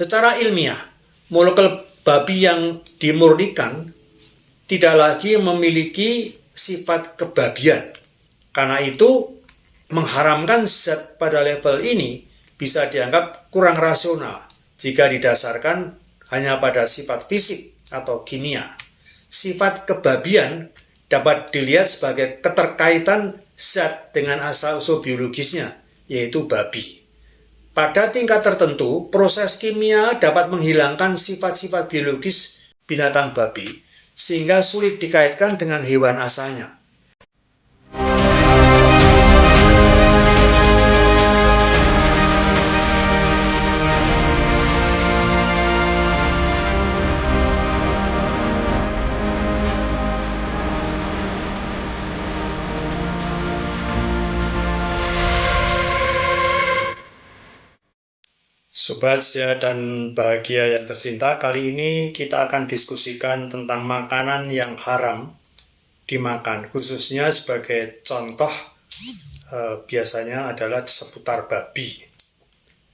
Secara ilmiah, molekul babi yang dimurnikan tidak lagi memiliki sifat kebabian. Karena itu, mengharamkan zat pada level ini bisa dianggap kurang rasional jika didasarkan hanya pada sifat fisik atau kimia. Sifat kebabian dapat dilihat sebagai keterkaitan zat dengan asal-usul biologisnya, yaitu babi. Pada tingkat tertentu, proses kimia dapat menghilangkan sifat-sifat biologis binatang babi, sehingga sulit dikaitkan dengan hewan asalnya. Sobat sehat dan bahagia yang tercinta, kali ini kita akan diskusikan tentang makanan yang haram dimakan, khususnya sebagai contoh biasanya adalah seputar babi.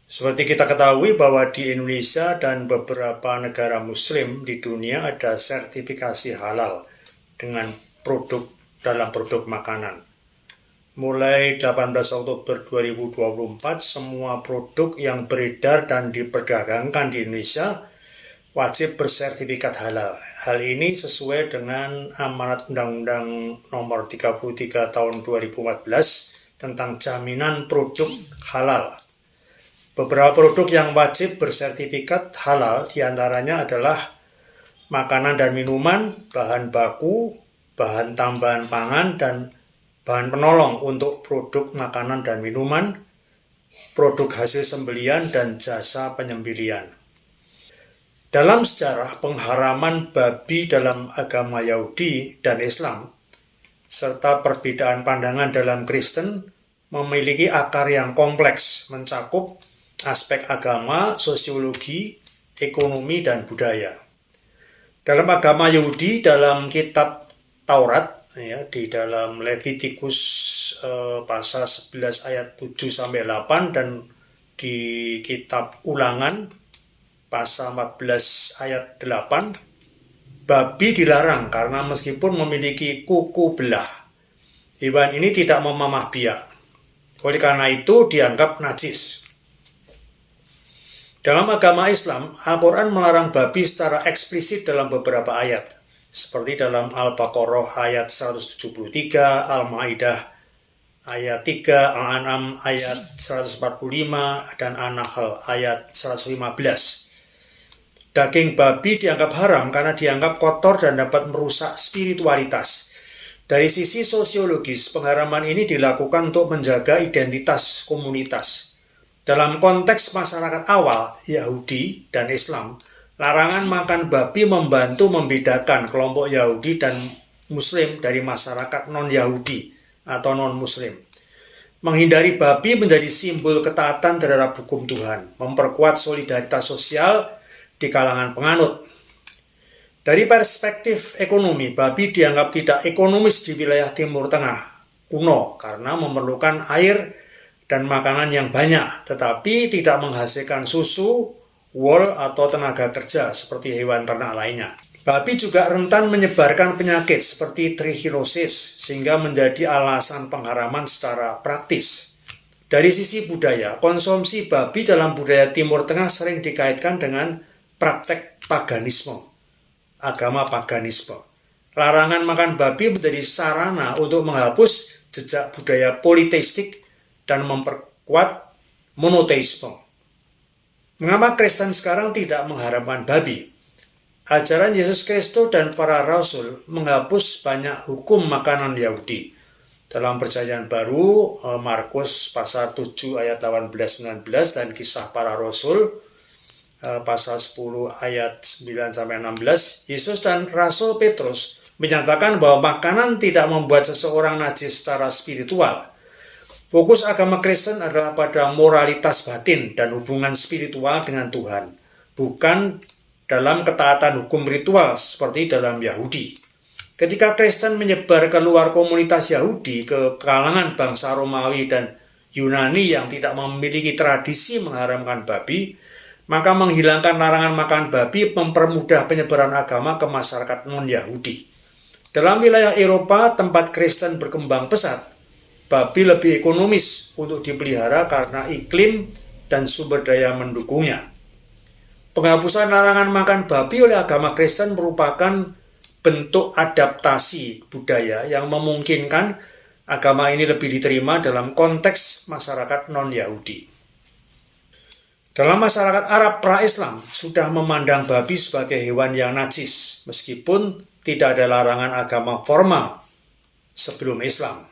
Seperti kita ketahui bahwa di Indonesia dan beberapa negara muslim di dunia ada sertifikasi halal dengan dalam produk makanan. Mulai 18 Oktober 2024, semua produk yang beredar dan diperdagangkan di Indonesia wajib bersertifikat halal. Hal ini sesuai dengan amanat Undang-Undang Nomor 33 Tahun 2014 tentang jaminan produk halal. Beberapa produk yang wajib bersertifikat halal diantaranya adalah makanan dan minuman, bahan baku, bahan tambahan pangan, dan bahan penolong untuk produk makanan dan minuman, produk hasil sembelian, dan jasa penyembelian. Dalam sejarah pengharaman babi dalam agama Yahudi dan Islam, serta perbedaan pandangan dalam Kristen, memiliki akar yang kompleks, mencakup aspek agama, sosiologi, ekonomi, dan budaya. Dalam agama Yahudi, dalam kitab Taurat, di dalam Levitikus pasal 11 ayat 7-8 dan di kitab Ulangan pasal 14 ayat 8, babi dilarang karena meskipun memiliki kuku belah, hewan ini tidak memamah biak. Oleh karena itu dianggap najis. Dalam agama Islam, Al-Quran melarang babi secara eksplisit dalam beberapa ayat, seperti dalam Al-Baqarah ayat 173, Al-Ma'idah ayat 3, Al-An'am ayat 145, dan An-Nahl ayat 115. Daging babi dianggap haram karena dianggap kotor dan dapat merusak spiritualitas. Dari sisi sosiologis, pengharaman ini dilakukan untuk menjaga identitas komunitas. Dalam konteks masyarakat awal, Yahudi dan Islam, larangan makan babi membantu membedakan kelompok Yahudi dan Muslim dari masyarakat non-Yahudi atau non-Muslim. Menghindari babi menjadi simbol ketaatan terhadap hukum Tuhan, memperkuat solidaritas sosial di kalangan penganut. Dari perspektif ekonomi, babi dianggap tidak ekonomis di wilayah Timur Tengah kuno karena memerlukan air dan makanan yang banyak, tetapi tidak menghasilkan susu, wool, atau tenaga kerja seperti hewan ternak lainnya. Babi juga rentan menyebarkan penyakit seperti trichinosis, sehingga menjadi alasan pengharaman secara praktis. Dari sisi budaya, konsumsi babi dalam budaya Timur Tengah sering dikaitkan dengan praktek paganisme, agama paganisme. Larangan makan babi menjadi sarana untuk menghapus jejak budaya politeistik dan memperkuat monoteisme. Mengapa Kristen sekarang tidak mengharamkan babi? Ajaran Yesus Kristus dan para rasul menghapus banyak hukum makanan Yahudi. Dalam Perjanjian Baru, Markus pasal 7 ayat 18-19 dan Kisah Para Rasul pasal 10 ayat 9-16, Yesus dan Rasul Petrus menyatakan bahwa makanan tidak membuat seseorang najis secara spiritual. Fokus agama Kristen adalah pada moralitas batin dan hubungan spiritual dengan Tuhan, bukan dalam ketaatan hukum ritual seperti dalam Yahudi. Ketika Kristen menyebar ke luar komunitas Yahudi, ke kalangan bangsa Romawi dan Yunani yang tidak memiliki tradisi mengharamkan babi, Maka menghilangkan larangan makan babi mempermudah penyebaran agama ke masyarakat non-Yahudi. Dalam wilayah Eropa, tempat Kristen berkembang pesat, babi lebih ekonomis untuk dipelihara karena iklim dan sumber daya mendukungnya. Penghapusan larangan makan babi oleh agama Kristen merupakan bentuk adaptasi budaya yang memungkinkan agama ini lebih diterima dalam konteks masyarakat non-Yahudi. Dalam masyarakat Arab pra-Islam sudah memandang babi sebagai hewan yang najis, meskipun tidak ada larangan agama formal sebelum Islam.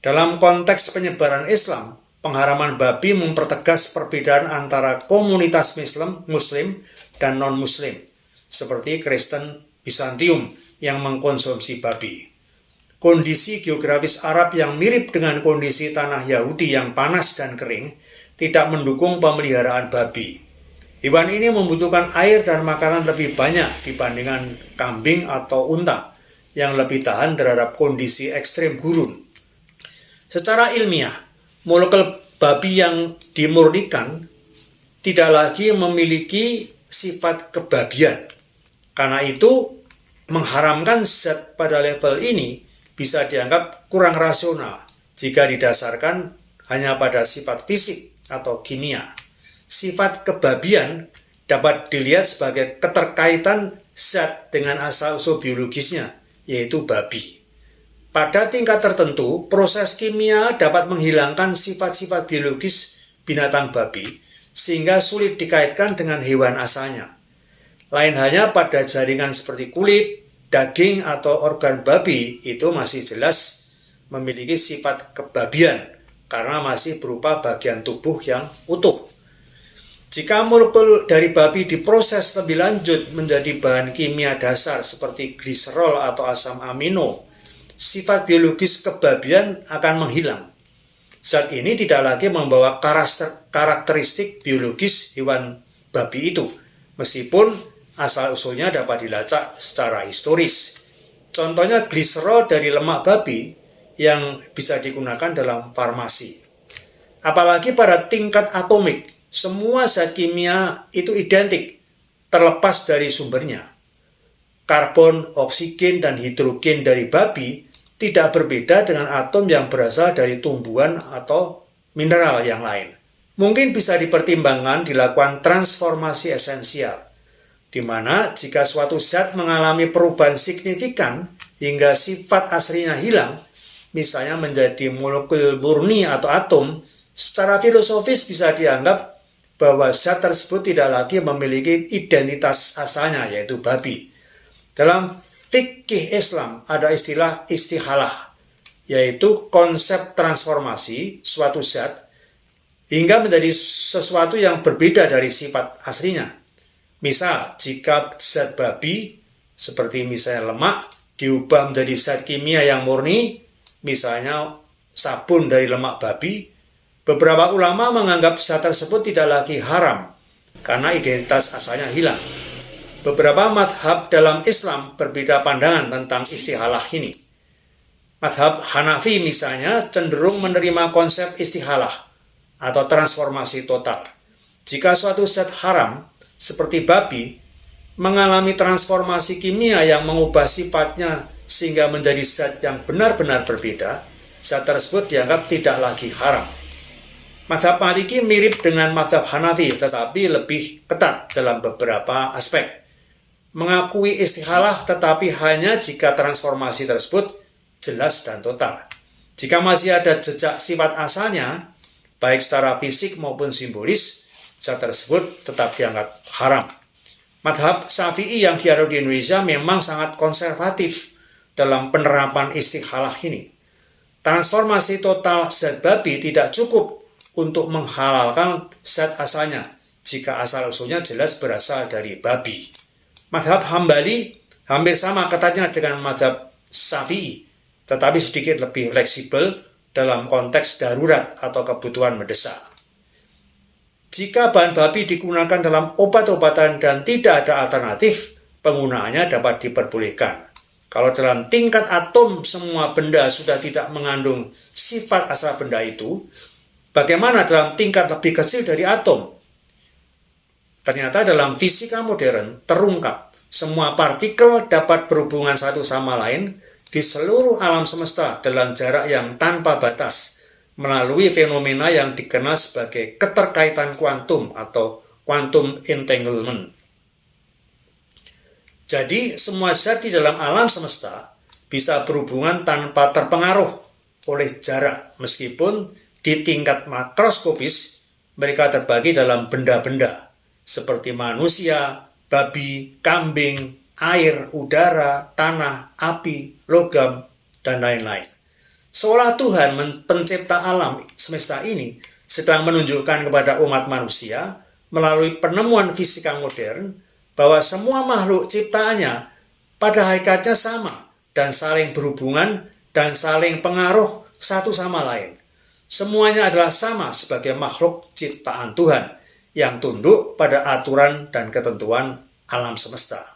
Dalam konteks penyebaran Islam, pengharaman babi mempertegas perbedaan antara komunitas Muslim dan non-Muslim, seperti Kristen Bizantium yang mengkonsumsi babi. Kondisi geografis Arab yang mirip dengan kondisi tanah Yahudi yang panas dan kering tidak mendukung pemeliharaan babi. Hewan ini membutuhkan air dan makanan lebih banyak dibandingkan kambing atau unta yang lebih tahan terhadap kondisi ekstrem gurun. Secara ilmiah, molekul babi yang dimurnikan tidak lagi memiliki sifat kebabian. Karena itu, mengharamkan zat pada level ini bisa dianggap kurang rasional jika didasarkan hanya pada sifat fisik atau kimia. Sifat kebabian dapat dilihat sebagai keterkaitan zat dengan asal-usul biologisnya, yaitu babi. Pada tingkat tertentu, proses kimia dapat menghilangkan sifat-sifat biologis binatang babi, sehingga sulit dikaitkan dengan hewan asalnya. Lain halnya pada jaringan seperti kulit, daging, atau organ babi, itu masih jelas memiliki sifat kebabian, karena masih berupa bagian tubuh yang utuh. Jika molekul dari babi diproses lebih lanjut menjadi bahan kimia dasar seperti gliserol atau asam amino, sifat biologis kebabian akan menghilang. Zat ini tidak lagi membawa karakteristik biologis hewan babi itu, meskipun asal-usulnya dapat dilacak secara historis. Contohnya gliserol dari lemak babi yang bisa digunakan dalam farmasi. Apalagi pada tingkat atomik, semua zat kimia itu identik, terlepas dari sumbernya. Karbon, oksigen, dan hidrogen dari babi tidak berbeda dengan atom yang berasal dari tumbuhan atau mineral yang lain. Mungkin bisa dipertimbangkan dilakukan transformasi esensial, di mana jika suatu zat mengalami perubahan signifikan hingga sifat aslinya hilang, misalnya menjadi molekul murni atau atom, secara filosofis bisa dianggap bahwa zat tersebut tidak lagi memiliki identitas asalnya, yaitu babi. Dalam fikih Islam ada istilah istihalah, yaitu konsep transformasi suatu zat hingga menjadi sesuatu yang berbeda dari sifat aslinya. Misal, jika zat babi, seperti misalnya lemak, diubah menjadi zat kimia yang murni, misalnya sabun dari lemak babi, beberapa ulama menganggap zat tersebut tidak lagi haram karena identitas asalnya hilang. Beberapa madhab dalam Islam berbeda pandangan tentang istihalah ini. Madhab Hanafi misalnya cenderung menerima konsep istihalah atau transformasi total. Jika suatu zat haram seperti babi mengalami transformasi kimia yang mengubah sifatnya sehingga menjadi zat yang benar-benar berbeda, zat tersebut dianggap tidak lagi haram. Mazhab Maliki mirip dengan mazhab Hanafi, tetapi lebih ketat dalam beberapa aspek. Mengakui istihalah tetapi hanya jika transformasi tersebut jelas dan total. Jika masih ada jejak sifat asalnya, baik secara fisik maupun simbolis, zat tersebut tetap dianggap haram. Mazhab Syafi'i yang diadopsi di Indonesia memang sangat konservatif dalam penerapan istihalah ini. Transformasi total zat babi tidak cukup untuk menghalalkan zat asalnya jika asal-usulnya jelas berasal dari babi. Mazhab Hambali hampir sama ketatnya dengan mazhab Syafi'i, tetapi sedikit lebih fleksibel dalam konteks darurat atau kebutuhan mendesak. Jika bahan babi digunakan dalam obat-obatan dan tidak ada alternatif, penggunaannya dapat diperbolehkan. Kalau dalam tingkat atom semua benda sudah tidak mengandung sifat asal benda itu, bagaimana dalam tingkat lebih kecil dari atom? Ternyata dalam fisika modern terungkap semua partikel dapat berhubungan satu sama lain di seluruh alam semesta dalam jarak yang tanpa batas melalui fenomena yang dikenal sebagai keterkaitan kuantum atau quantum entanglement. Jadi semua zat di dalam alam semesta bisa berhubungan tanpa terpengaruh oleh jarak, meskipun di tingkat makroskopis mereka terbagi dalam benda-benda seperti manusia, babi, kambing, air, udara, tanah, api, logam, dan lain-lain. Seolah Tuhan pencipta alam semesta ini sedang menunjukkan kepada umat manusia melalui penemuan fisika modern bahwa semua makhluk ciptaannya pada hakikatnya sama dan saling berhubungan dan saling pengaruh satu sama lain. Semuanya adalah sama sebagai makhluk ciptaan Tuhan yang tunduk pada aturan dan ketentuan alam semesta.